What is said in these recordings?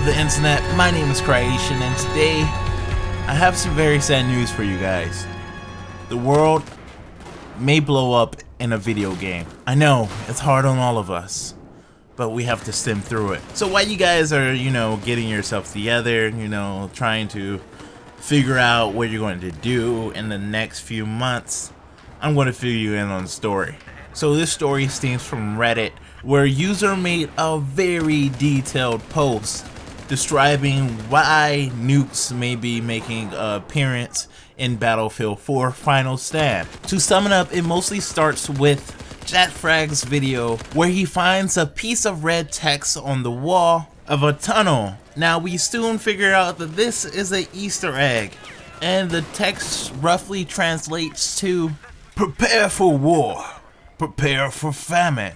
of the internet? My name is Creation, and today I have some very sad news for you guys. The world may blow up in a video game. I know, it's hard on all of us, but we have to stem through it. So while you guys are, getting yourself together, trying to figure out what you're going to do in the next few months, I'm going to fill you in on the story. So this story stems from Reddit, where a user made a very detailed post describing why nukes may be making an appearance in Battlefield 4 Final Stand. To sum it up, it mostly starts with JackFrag's video where he finds a piece of red text on the wall of a tunnel. Now we soon figure out that this is an Easter egg, and the text roughly translates to "Prepare for war, prepare for famine,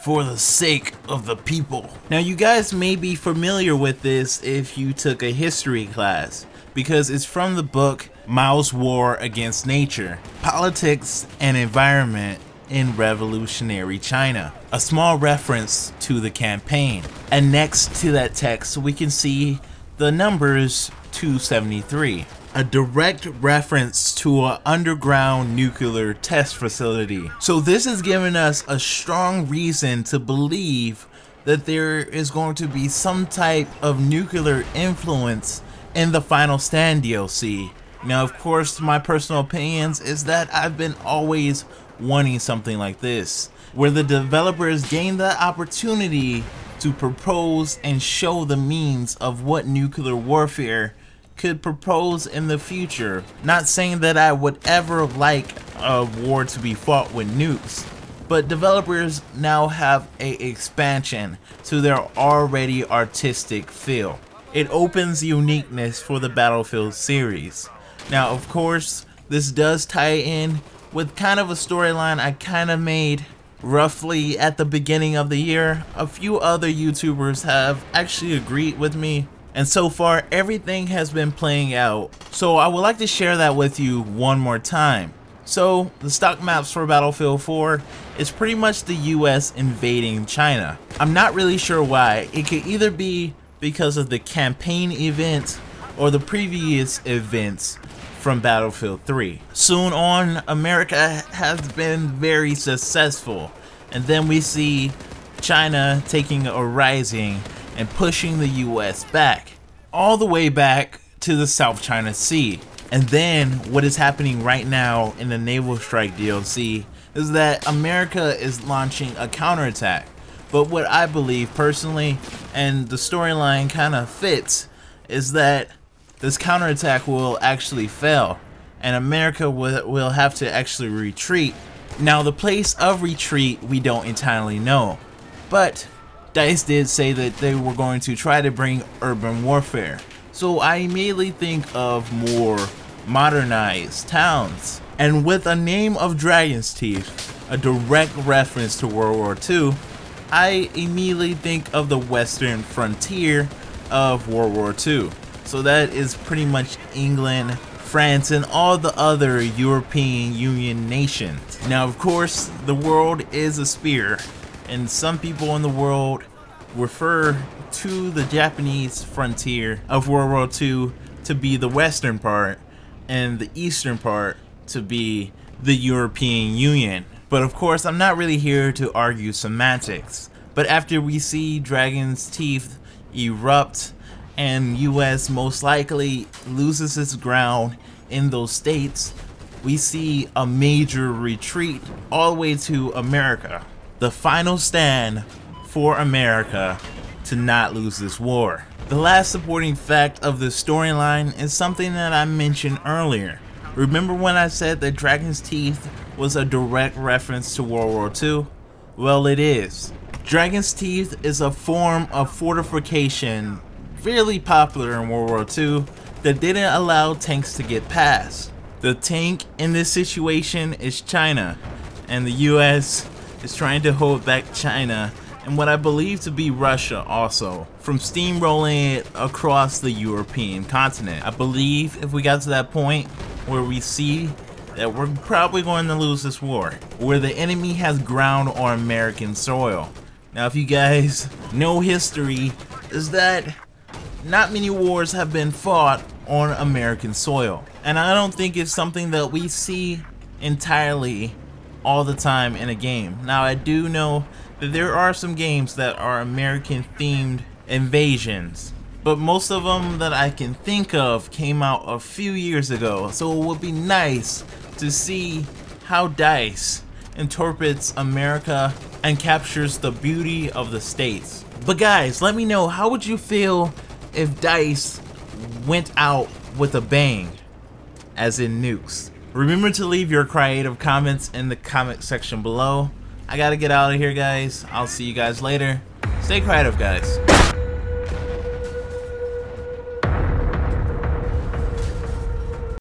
for the sake of the people." Now you guys may be familiar with this if you took a history class, because it's from the book Mao's War Against Nature, Politics and Environment in Revolutionary China, a small reference to the campaign. And next to that text we can see the numbers 273, a direct reference to an underground nuclear test facility. So this is giving us a strong reason to believe that there is going to be some type of nuclear influence in the Final Stand DLC. Now of course my personal opinions is that I've been always wanting something like this, where the developers gain the opportunity to propose and show the means of what nuclear warfare could propose in the future. Not saying that I would ever like a war to be fought with nukes, but developers now have a expansion to their already artistic feel. It opens uniqueness for the Battlefield series. Now of course this does tie in with kind of a storyline I kind of made roughly at the beginning of the year. A few other YouTubers have actually agreed with me, and so far everything has been playing out. So I would like to share that with you one more time. So the stock maps for Battlefield 4 is pretty much the US invading China. I'm not really sure why. It could either be because of the campaign event or the previous events from Battlefield 3. Soon on, America has been very successful, and then we see China taking a rising and pushing the US back, all the way back to the South China Sea. And then what is happening right now in the Naval Strike DLC is that America is launching a counterattack. But what I believe personally, and the storyline kind of fits, is that this counterattack will actually fail, and America will have to actually retreat. Now the place of retreat we don't entirely know, but DICE did say that they were going to try to bring urban warfare. So I immediately think of more modernized towns. And with a name of Dragon's Teeth, a direct reference to World War II, I immediately think of the western frontier of World War II. So that is pretty much England, France, and all the other European Union nations. Now of course the world is a sphere, and some people in the world refer to the Japanese frontier of World War II to be the western part, and the eastern part to be the European Union. But of course I'm not really here to argue semantics. But after we see Dragon's Teeth erupt and US most likely loses its ground in those states, we see a major retreat all the way to America. The final stand for America to not lose this war. The last supporting fact of the storyline is something that I mentioned earlier. Remember when I said that Dragon's Teeth was a direct reference to World War II? Well, it is. Dragon's Teeth is a form of fortification fairly popular in World War II that didn't allow tanks to get past. The tank in this situation is China, and the US is trying to hold back China and what I believe to be Russia also from steamrolling it across the European continent. I believe if we got to that point where we see that we're probably going to lose this war, where the enemy has ground on American soil. Now if you guys know history, is that not many wars have been fought on American soil. And I don't think it's something that we see entirely all the time in a game. Now, I do know that there are some games that are American themed invasions, but most of them that I can think of came out a few years ago. So it would be nice to see how DICE interprets America and captures the beauty of the states. But guys, let me know, how would you feel if DICE went out with a bang, as in nukes? Remember to leave your creative comments in the comment section below. I gotta get out of here, guys. I'll see you guys later. Stay creative, guys.